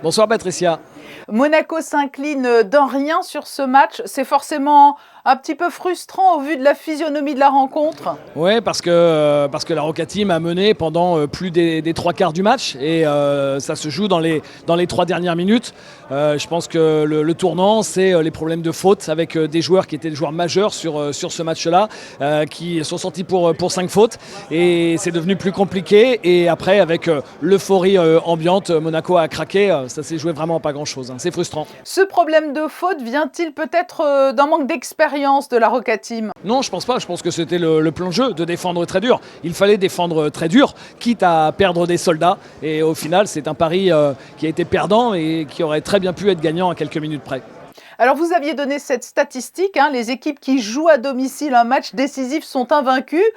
Bonsoir Patricia. Monaco s'incline d'un rien sur ce match. C'est forcément un petit peu frustrant au vu de la physionomie de la rencontre. Oui, parce que la Roca Team a mené pendant plus des trois quarts du match et ça se joue dans les 3 dernières minutes. Je pense que le tournant, c'est les problèmes de faute avec des joueurs qui étaient des joueurs majeurs sur ce match-là, qui sont sortis pour 5 fautes. Et c'est devenu plus compliqué. Et après, avec l'euphorie ambiante, Monaco a craqué. Ça s'est joué vraiment pas grand-chose. C'est frustrant. Ce problème de faute vient-il peut-être d'un manque d'expérience de la Roca Team? Non, je pense pas. Je pense que c'était le plan de jeu de défendre très dur. Il fallait défendre très dur, quitte à perdre des soldats. Et au final, c'est un pari qui a été perdant et qui aurait très bien pu être gagnant à quelques minutes près. Alors vous aviez donné cette statistique, les équipes qui jouent à domicile un match décisif sont invaincues.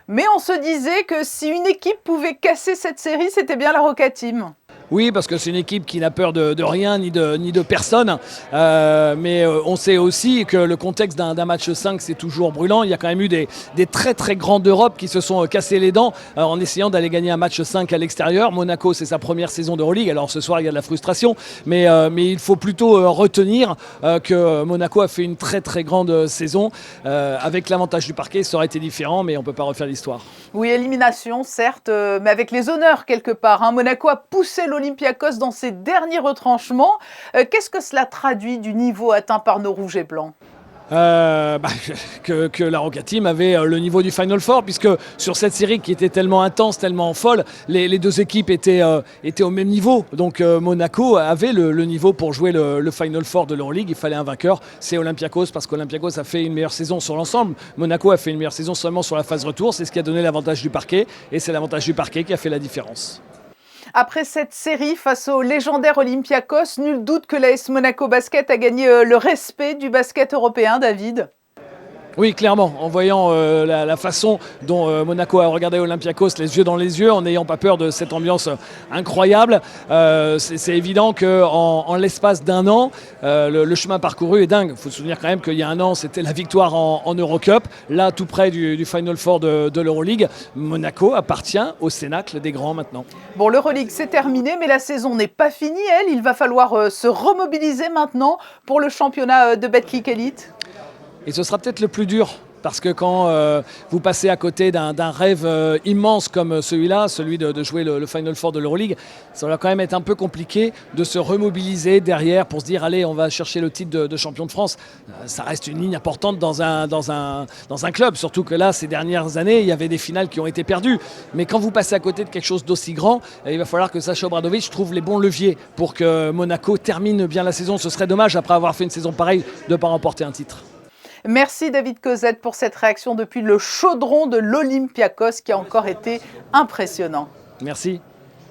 Mais on se disait que si une équipe pouvait casser cette série, c'était bien la Roca Team. Oui, parce que c'est une équipe qui n'a peur de rien ni de personne. Mais on sait aussi que le contexte d'un match 5, c'est toujours brûlant. Il y a quand même eu des très très grands d'Europe qui se sont cassés les dents en essayant d'aller gagner un match 5 à l'extérieur. Monaco, c'est sa première saison d'Euroleague. Alors ce soir, il y a de la frustration. Mais il faut plutôt retenir que Monaco a fait une très très grande saison. Avec l'avantage du parquet, ça aurait été différent, mais on ne peut pas refaire l'histoire. Oui, élimination, certes, mais avec les honneurs quelque part. Monaco a poussé l'Olympiakos dans ses derniers retranchements. Qu'est-ce que cela traduit du niveau atteint par nos rouges et blancs ? Que la Roca Team avait le niveau du Final Four, puisque sur cette série qui était tellement intense, tellement folle, les deux équipes étaient au même niveau. Donc Monaco avait le niveau pour jouer le Final Four de l'Euroleague. Il fallait un vainqueur, c'est Olympiakos, parce qu'Olympiakos a fait une meilleure saison sur l'ensemble. Monaco a fait une meilleure saison seulement sur la phase retour. C'est ce qui a donné l'avantage du parquet, et c'est l'avantage du parquet qui a fait la différence. Après cette série face au légendaire Olympiakos, nul doute que l'AS Monaco Basket a gagné le respect du basket européen, David. Oui, clairement, en voyant la façon dont Monaco a regardé Olympiakos les yeux dans les yeux, en n'ayant pas peur de cette ambiance incroyable. C'est évident qu'en l'espace d'un an, le chemin parcouru est dingue. Il faut se souvenir quand même qu'il y a un an, c'était la victoire en Eurocup, là tout près du Final Four de l'Euroleague. Monaco appartient au cénacle des grands maintenant. Bon, l'Euroleague c'est terminé, mais la saison n'est pas finie, elle. Il va falloir se remobiliser maintenant pour le championnat de Betclic Elite. Et ce sera peut-être le plus dur, parce que quand vous passez à côté d'un rêve immense comme celui-là, celui de jouer le Final Four de l'Euroleague, ça va quand même être un peu compliqué de se remobiliser derrière pour se dire allez, on va chercher le titre de champion de France. Ça reste une ligne importante dans un club, surtout que là, ces dernières années, il y avait des finales qui ont été perdues. Mais quand vous passez à côté de quelque chose d'aussi grand, il va falloir que Sacha Obradovic trouve les bons leviers pour que Monaco termine bien la saison. Ce serait dommage, après avoir fait une saison pareille, de ne pas remporter un titre. Merci David Cosette pour cette réaction depuis le chaudron de l'Olympiakos qui a encore été impressionnant. Merci.